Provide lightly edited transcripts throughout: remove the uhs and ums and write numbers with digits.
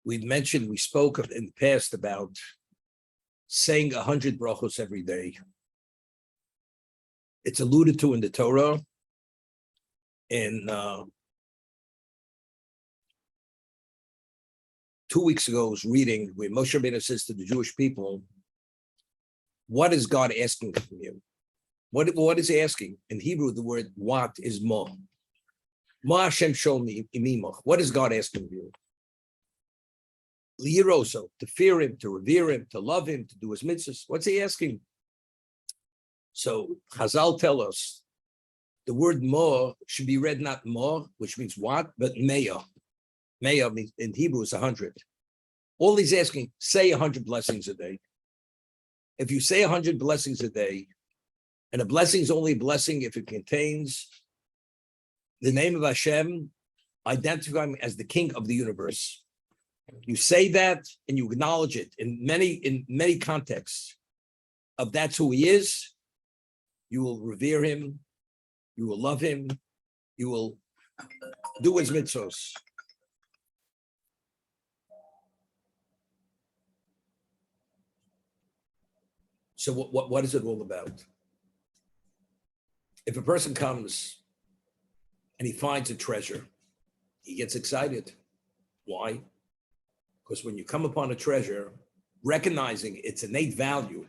we spoke in the past about saying 100 brachos every day. It's alluded to in the Torah. And 2 weeks ago, I was reading where Moshe Rabbeinu says to the Jewish people, what is God asking from you? What is he asking? In Hebrew, the word what is ma. Ma Hashem Shom imimach. What is God asking of you? Liyiroso, to fear him, to revere him, to love him, to do his mitzvahs. What's he asking? So Chazal tell us the word ma should be read not ma, which means what, but meya. Meya means in Hebrew is 100. All he's asking, say 100 blessings a day. If you say 100 blessings a day, and a blessing is only a blessing if it contains the name of Hashem, identify him as the king of the universe. You say that and you acknowledge it in many contexts of that's who he is. You will revere him. You will love him. You will do his mitzvos. So what is it all about? If a person comes and he finds a treasure, he gets excited. Why? Because when you come upon a treasure, recognizing its innate value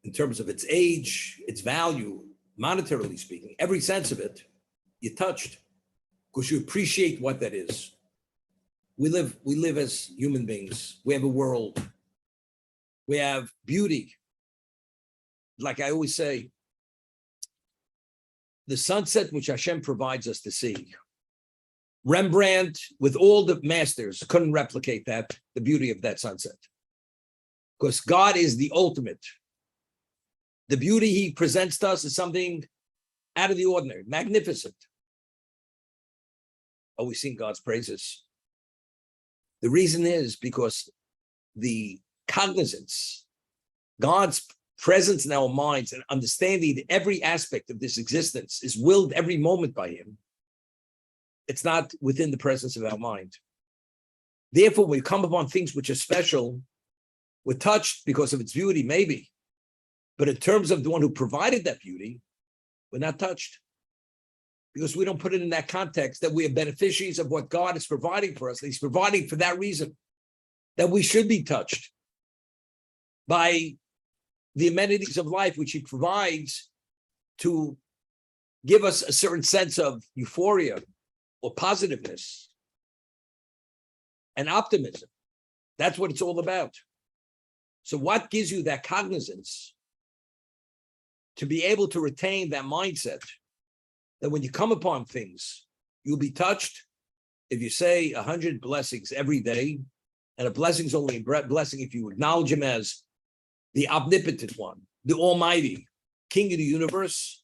in terms of its age, its value, monetarily speaking, every sense of it, you're touched because you appreciate what that is. We live as human beings. We have a world. We have beauty. Like I always say, the sunset which Hashem provides us to see. Rembrandt, with all the masters, couldn't replicate that, the beauty of that sunset. Because God is the ultimate. The beauty he presents to us is something out of the ordinary, magnificent. Are we sing God's praises? The reason is because the cognizance, God's presence in our minds and understanding that every aspect of this existence is willed every moment by him. It's not within the presence of our mind. Therefore, when we come upon things which are special, we're touched because of its beauty, maybe. But in terms of the one who provided that beauty, we're not touched. Because we don't put it in that context that we are beneficiaries of what God is providing for us. And he's providing for that reason, that we should be touched by the amenities of life, which he provides to give us a certain sense of euphoria or positiveness and optimism. That's what it's all about. So what gives you that cognizance to be able to retain that mindset that when you come upon things, you'll be touched? If you say 100 blessings every day, and a blessing is only a blessing if you acknowledge him as the omnipotent one, the almighty, king of the universe,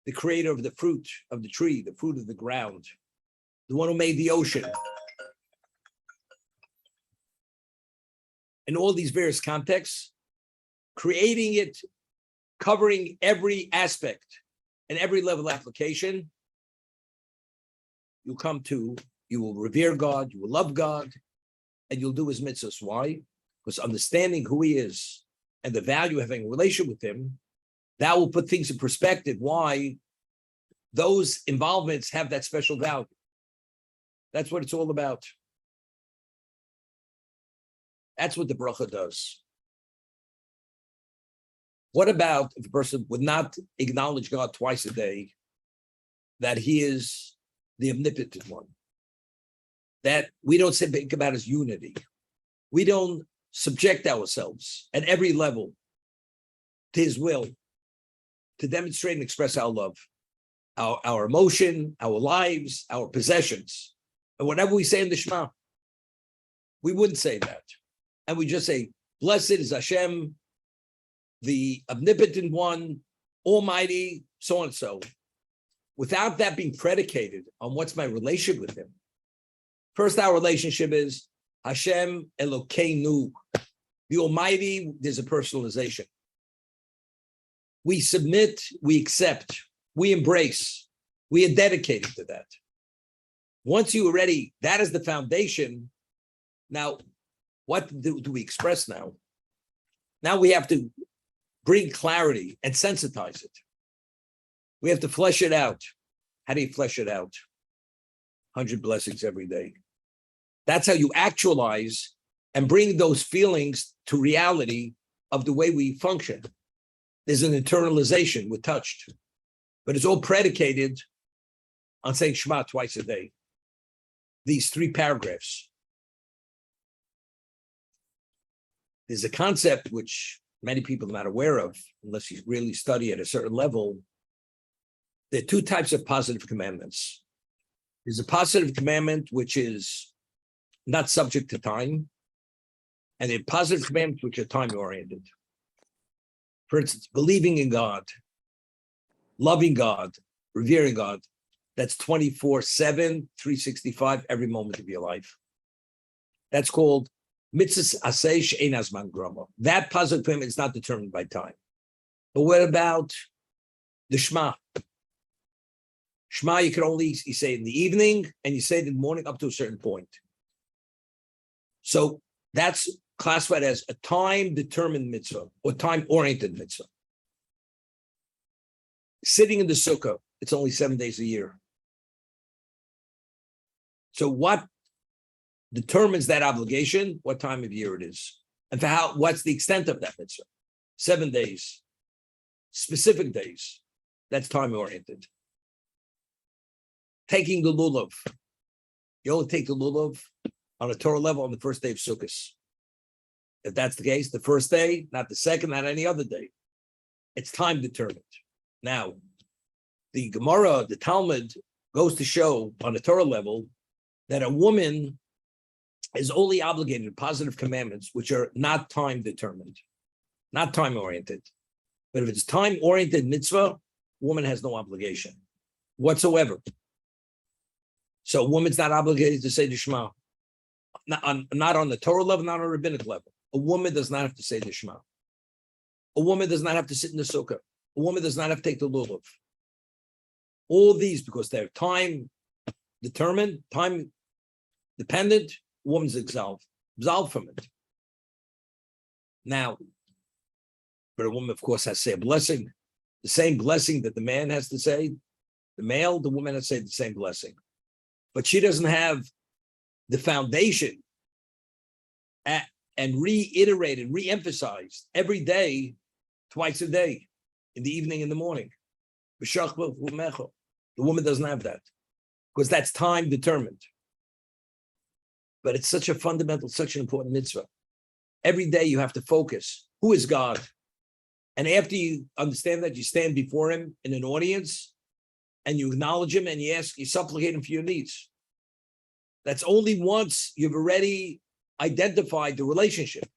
the creator of the fruit of the tree, the fruit of the ground, the one who made the ocean. In all these various contexts, creating it, covering every aspect and every level of application, you will revere God, you will love God, and you'll do his mitzvahs. Why? Because understanding who he is and the value of having a relationship with him, that will put things in perspective why those involvements have that special value. That's what it's all about. That's what the bracha does. What about if a person would not acknowledge God twice a day, that he is the omnipotent one, that we don't think about his unity. We don't subject ourselves at every level to his will to demonstrate and express our love, our emotion, our lives, our possessions. And whatever we say in the Shema, we wouldn't say that. And we just say, blessed is Hashem, the omnipotent one, almighty, so and so, without that being predicated on what's my relationship with him. First, our relationship is Hashem Elokeinu, the almighty. There's a personalization. We submit, we accept, we embrace, we are dedicated to that. Once you are ready, that is the foundation. Now, what do we express now? Now we have to bring clarity and sensitize it. We have to flesh it out. How do you flesh it out? 100 blessings every day. That's how you actualize and bring those feelings to reality of the way we function. There's an internalization, we're touched, but it's all predicated on saying Shema twice a day. These 3 paragraphs. There's a concept which many people are not aware of, unless you really study at a certain level. There are 2 types of positive commandments. There's a positive commandment which is not subject to time, and there are positive commandments which are time-oriented. For instance, believing in God, loving God, revering God, that's 24/7, 365, every moment of your life. That's called mitzvahs aseh she'ein hazman grama. That positive commandment is not determined by time. But what about the Shema? Shema, you say it in the evening, and you say it in the morning up to a certain point. So that's classified as a time-determined mitzvah or time-oriented mitzvah. Sitting in the sukkah, it's only 7 days a year. So what determines that obligation? What time of year it is, and for what's the extent of that mitzvah? 7 days, specific days. That's time-oriented. Taking the lulav, you only take the lulav on a Torah level on the first day of Sukkot. If that's the case, the first day, not the second, not any other day. It's time determined. Now, the Gemara, the Talmud, goes to show on a Torah level that a woman is only obligated to positive commandments which are not time determined, not time oriented. But if it's time oriented mitzvah, woman has no obligation whatsoever. So a woman's not obligated to say the Shema, not on the Torah level, not on a rabbinic level. A woman does not have to say the Shema. A woman does not have to sit in the sukkah. A woman does not have to take the lulav. All these, because they're time determined, time dependent, a woman's absolved from it. Now, but a woman, of course, has to say a blessing, the same blessing that the man has to say. The male, the woman has to say the same blessing. But she doesn't have the foundation and reiterated, re-emphasized every day, twice a day, in the evening, in the morning. The woman doesn't have that because that's time determined. But it's such a fundamental, such an important mitzvah. Every day you have to focus. Who is God? And after you understand that, you stand before him in an audience and you acknowledge him and you supplicate him for your needs. That's only once you've already identified the relationship.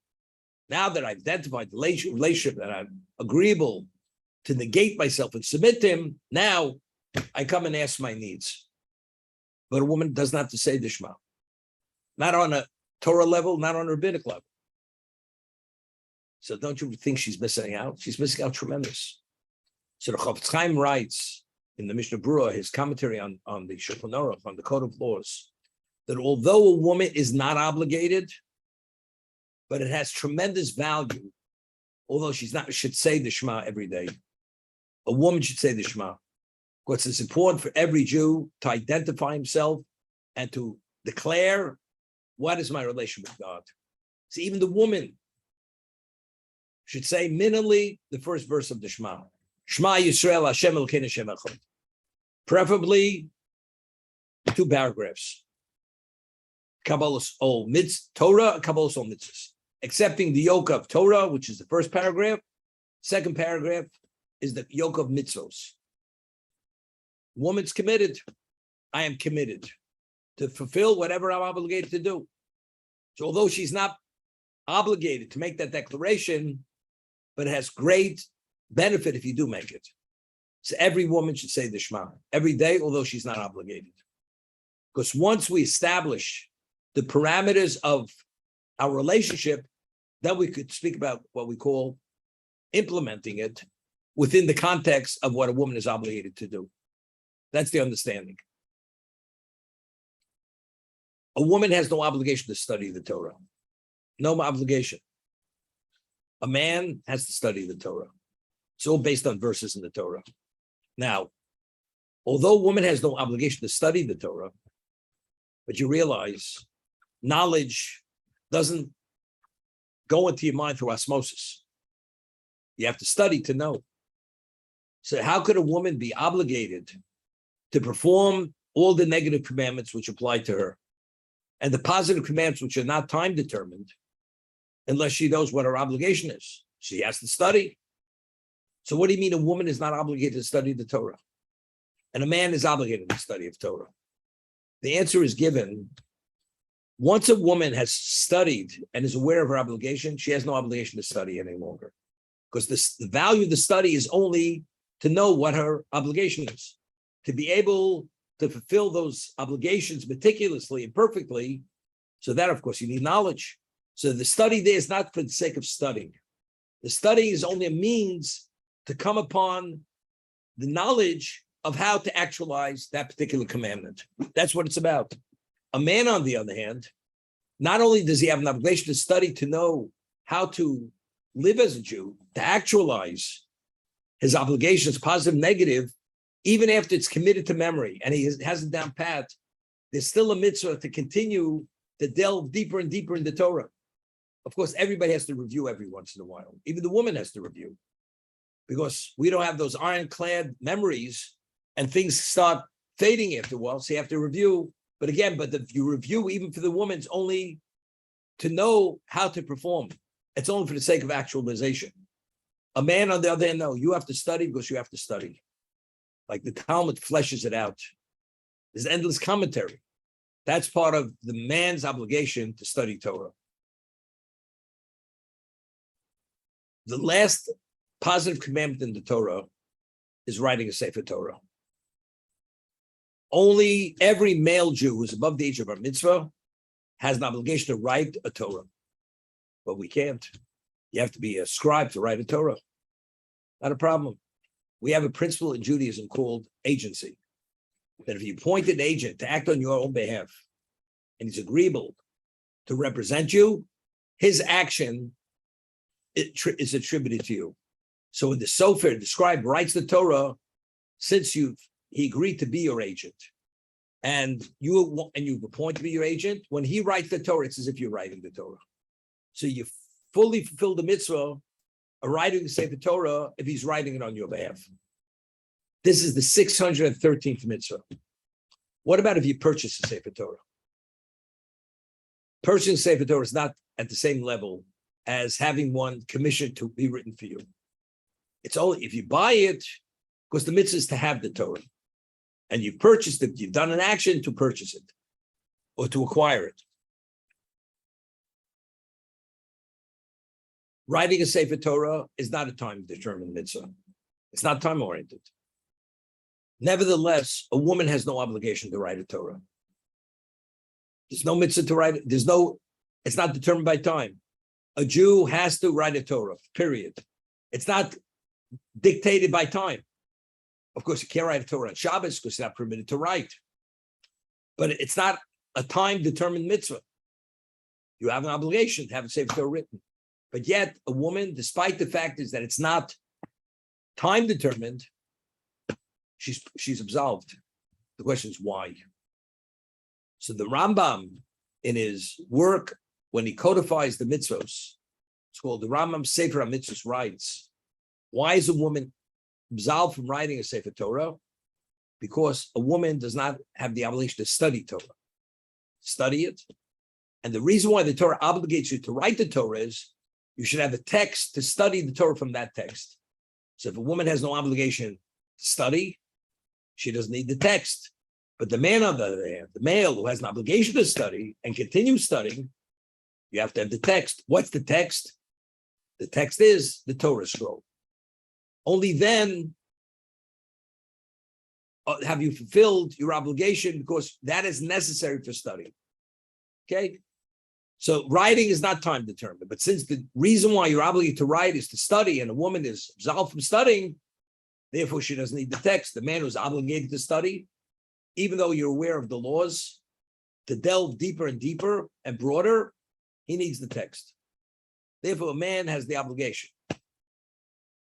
Now that I've identified the relationship, that I'm agreeable to negate myself and submit to him, now I come and ask my needs. But a woman doesn't have to say the Shema. Not on a Torah level, not on a rabbinic level. So don't you think she's missing out? She's missing out tremendous. So the Chofetz Chaim writes in the Mishnah Berurah, his commentary on the Shulchan Aruch, on the Code of Laws, that although a woman is not obligated, but it has tremendous value, although should say the Shema every day. A woman should say the Shema. Because it's important for every Jew to identify himself and to declare, what is my relation with God? So even the woman should say minimally the first verse of the Shema. Shema Yisrael Hashem Elokeinu Hashem Echad. Preferably 2 paragraphs. Kabbalas ol Torah, Kabbalas ol mitzvahs. Accepting the yoke of Torah, which is the first paragraph. Second paragraph is the yoke of mitzvos. Woman's committed. I am committed to fulfill whatever I'm obligated to do. So although she's not obligated to make that declaration, but it has great benefit if you do make it. So every woman should say the Shema every day, although she's not obligated. Because once we establish the parameters of our relationship, then we could speak about what we call implementing it within the context of what a woman is obligated to do. That's the understanding. A woman has no obligation to study the Torah. No obligation. A man has to study the Torah. It's all based on verses in the Torah. Now, although a woman has no obligation to study the Torah, but you realize knowledge doesn't go into your mind through osmosis. You have to study to know. So how could a woman be obligated to perform all the negative commandments which apply to her and the positive commandments which are not time determined unless she knows what her obligation is? She has to study. So what do you mean a woman is not obligated to study the Torah? And a man is obligated to study of Torah? The answer is given. Once a woman has studied and is aware of her obligation, she has no obligation to study any longer. Because the value of the study is only to know what her obligation is. To be able to fulfill those obligations meticulously and perfectly. So that, of course, you need knowledge. So the study there is not for the sake of studying. The study is only a means to come upon the knowledge of how to actualize that particular commandment. That's what it's about. A man, on the other hand, not only does he have an obligation to study to know how to live as a Jew, to actualize his obligations, positive, negative, even after it's committed to memory and he hasn't down pat, there's still a mitzvah to continue to delve deeper and deeper into Torah. Of course, everybody has to review every once in a while. Even the woman has to review because we don't have those ironclad memories and things start fading after a while. So you have to review. But again, if you review, even for the woman, it's only to know how to perform. It's only for the sake of actualization. A man, on the other hand, no, you have to study because you have to study. Like the Talmud fleshes it out. There's endless commentary. That's part of the man's obligation to study Torah. The last positive commandment in the Torah is writing a Sefer Torah. Only every male Jew who's above the age of bar mitzvah has an obligation to write a Torah. But we can't. You have to be a scribe to write a Torah. Not a problem. We have a principle in Judaism called agency. That if you appoint an agent to act on your own behalf, and he's agreeable to represent you, his action is attributed to you. So in the Sofer, the scribe writes the Torah, since he agreed to be your agent, and you've appointed to be your agent. When he writes the Torah, it's as if you're writing the Torah. So you fully fulfill the mitzvah of writing the Sefer Torah if he's writing it on your behalf. This is the 613th mitzvah. What about if you purchase a Sefer Torah? Purchasing Sefer Torah is not at the same level as having one commissioned to be written for you. It's only if you buy it, because the mitzvah is to have the Torah. And you've purchased it, you've done an action to purchase it or to acquire it. Writing a Sefer Torah is not a time-determined mitzvah. It's not time-oriented. Nevertheless, a woman has no obligation to write a Torah. There's no mitzvah to write it. It's not determined by time. A Jew has to write a Torah, period. It's not dictated by time. Of course, you can't write a Torah on Shabbos because you're not permitted to write. But it's not a time-determined mitzvah. You have an obligation to have a Sefer Torah written. But yet, a woman, despite the fact is that it's not time-determined, she's absolved. The question is why? So the Rambam, in his work, when he codifies the mitzvos, it's called the Rambam Sefer HaMitzvos, writes, why is a woman absolved from writing a Sefer Torah? Because a woman does not have the obligation to study Torah. Study it. And the reason why the Torah obligates you to write the Torah is you should have a text to study the Torah from that text. So if a woman has no obligation to study, she doesn't need the text. But the man, on the other hand, the male who has an obligation to study and continue studying, you have to have the text. What's the text? The text is the Torah scroll. Only then have you fulfilled your obligation because that is necessary for studying. Okay? So writing is not time determined, but since the reason why you're obligated to write is to study and a woman is absolved from studying, therefore she doesn't need the text. The man who's obligated to study, even though you're aware of the laws, to delve deeper and deeper and broader, he needs the text. Therefore, a man has the obligation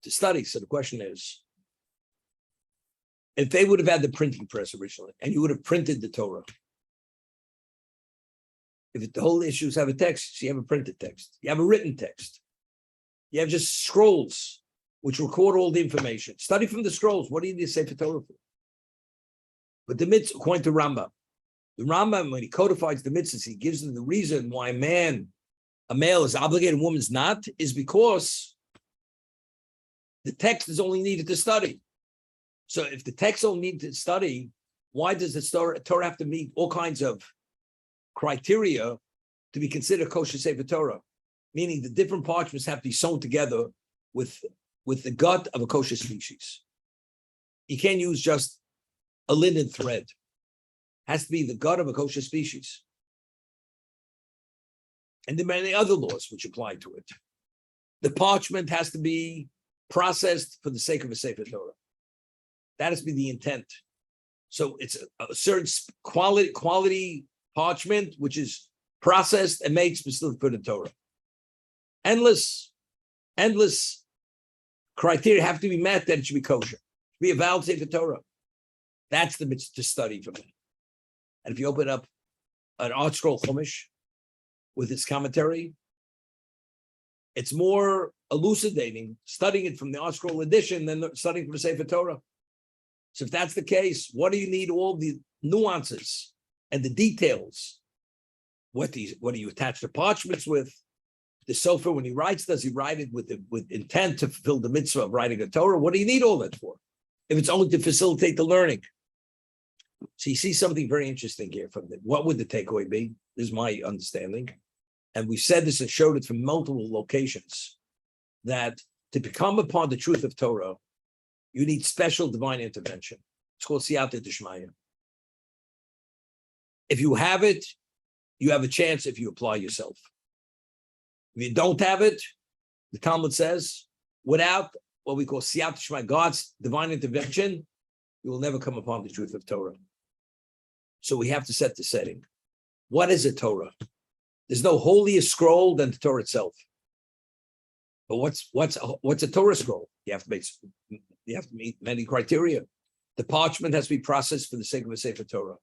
to study. So the question is, if they would have had the printing press originally, and you would have printed the Torah, if the whole issue is have a text, so you have a printed text, you have a written text, you have just scrolls which record all the information. Study from the scrolls. What do you need to say for Torah for? But the mitzvah, according to Rambam, the Rambam, when he codifies the mitzvahs, he gives them the reason why a male is obligated, a woman's not, is because the text is only needed to study. So if the text only needed to study, why does the Torah have to meet all kinds of criteria to be considered kosher sefer Torah? Meaning the different parchments have to be sewn together with the gut of a kosher species. You can't use just a linen thread. It has to be the gut of a kosher species. And there are many other laws which apply to it. The parchment has to be processed for the sake of a sefer Torah. That has to be the intent. So it's a certain quality parchment which is processed and made specifically for the Torah. Endless criteria have to be met that it should be kosher. Be a valid sefer Torah. That's the mitzvah to study from it. And if you open up an art scroll Chumash with its commentary, it's more elucidating studying it from the art scroll edition than studying from the sefer Torah. So if that's the case, what do you need all the nuances and the details? What do you attach the parchments with? The sofer, when he writes, does he write it with intent to fulfill the mitzvah of writing a Torah? What do you need all that for? If it's only to facilitate the learning. So you see something very interesting here from it. What would the takeaway be? This is my understanding. And we said this and showed it from multiple locations, that to become upon the truth of Torah, you need special divine intervention. It's called siyata d'shmaya. If you have it, you have a chance if you apply yourself. If you don't have it, the Talmud says, without what we call siyata d'shmaya, God's divine intervention, you will never come upon the truth of Torah. So we have to set the setting. What is a Torah? There's no holier scroll than the Torah itself. But what's a Torah scroll? You have to meet many criteria. The parchment has to be processed for the sake of a sefer Torah.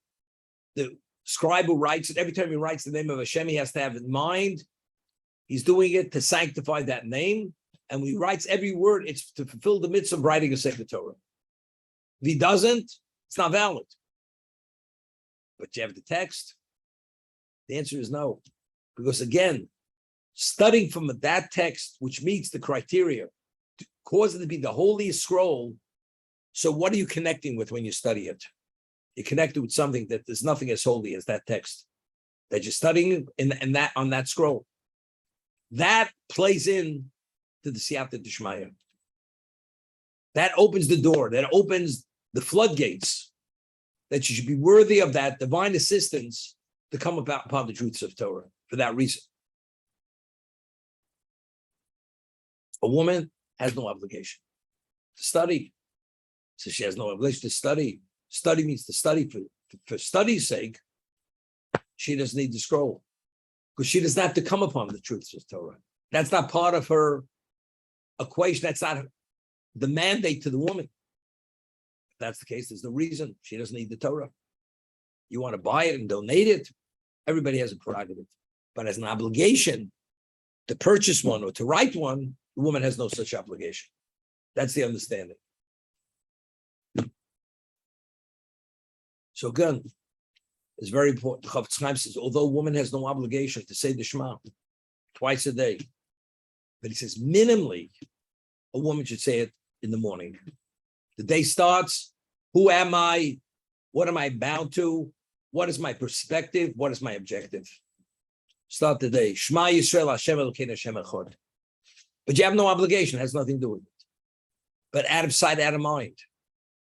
The scribe who writes it, every time he writes the name of Hashem, he has to have in mind, he's doing it to sanctify that name. And when he writes every word, it's to fulfill the mitzvah of writing a sefer Torah. If he doesn't, it's not valid. But you have the text? The answer is no. Because again, studying from that text, which meets the criteria, to cause it to be the holiest scroll. So what are you connecting with when you study it? You're connected with something that there's nothing as holy as that text that you're studying in that on that scroll. That plays in to the siyata d'shmaya. That opens the door, that opens the floodgates, that you should be worthy of that divine assistance to come about upon the truths of Torah for that reason. A woman has no obligation to study. So she has no obligation to study. Study means to study for study's sake. She doesn't need to scroll because she does not have to come upon the truths of Torah. That's not part of her equation. That's not the mandate to the woman. If that's the case, there's no reason. She doesn't need the Torah. You want to buy it and donate it, everybody has a prerogative. But as an obligation to purchase one or to write one, the woman has no such obligation. That's the understanding. So again, it's very important. Chafetz Chaim says, although a woman has no obligation to say the Shema twice a day, but he says minimally, a woman should say it in the morning. The day starts, who am I? What am I bound to? What is my perspective? What is my objective? Start the day. Shema Yisrael, Hashem Elokeinu, Hashem Echad. But you have no obligation, it has nothing to do with it. But out of sight, out of mind.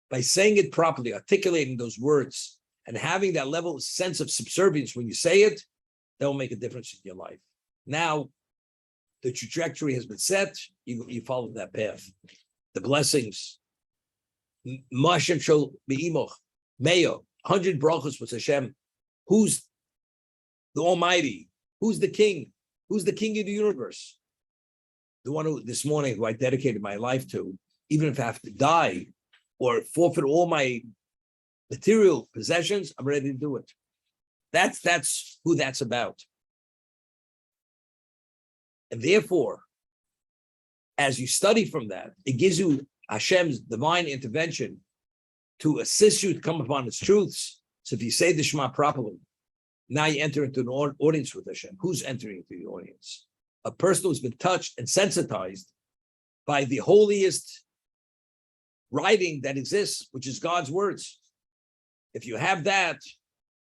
By saying it properly, articulating those words, and having that level of sense of subservience when you say it, that will make a difference in your life. Now, the trajectory has been set, you follow that path. The blessings. Mashem shel be'imoch, Mayo, 100 brachos with Hashem. Who's the Almighty. Who's the King? Who's the King of the universe? The one who this morning who I dedicated my life to, even if I have to die or forfeit all my material possessions, I'm ready to do it. That's who that's about. And therefore, as you study from that, it gives you Hashem's divine intervention to assist you to come upon its truths. So if you say the Shema properly, now you enter into an audience with Hashem. Who's entering into the audience? A person who's been touched and sensitized by the holiest writing that exists, which is God's words. If you have that,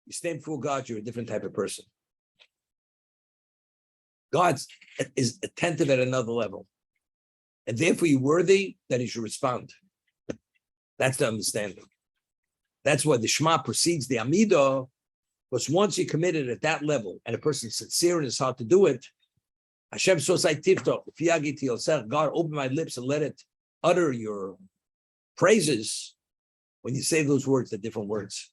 you stand before God, you're a different type of person. God is attentive at another level. And therefore you're worthy that he should respond. That's the understanding. That's why the Shema precedes the Amidah, because once you're committed at that level and a person is sincere in his heart to do it, Hashem sosai tifto, God, open my lips and let it utter your praises. When you say those words, they're different words.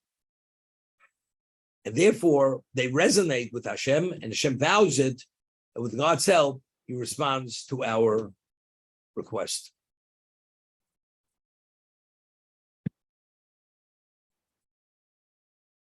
And therefore, they resonate with Hashem, and Hashem values it, and with God's help, he responds to our request.